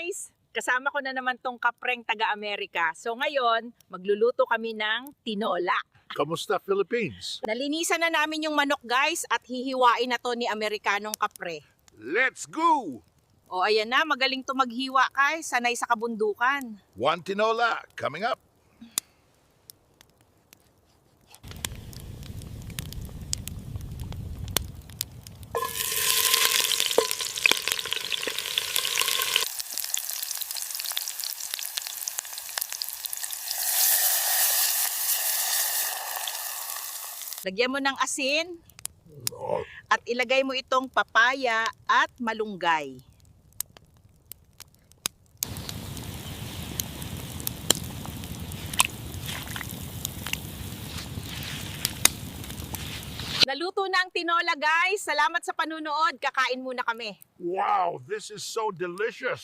guys! Kasama ko na naman tong kapreng taga-Amerika. So ngayon, magluluto kami ng tinola. Kamusta, Philippines? Nalinisan na namin yung manok guys at hihiwain na to ni Amerikanong kapre. Let's go! O ayan na, magaling to maghiwa guys, sanay sa kabundukan. One tinola coming up. Lagyan mo ng asin at ilagay mo itong papaya at malunggay. Naluto na ang tinola guys. Salamat sa panunood. Kakain muna kami. Wow, this is so delicious.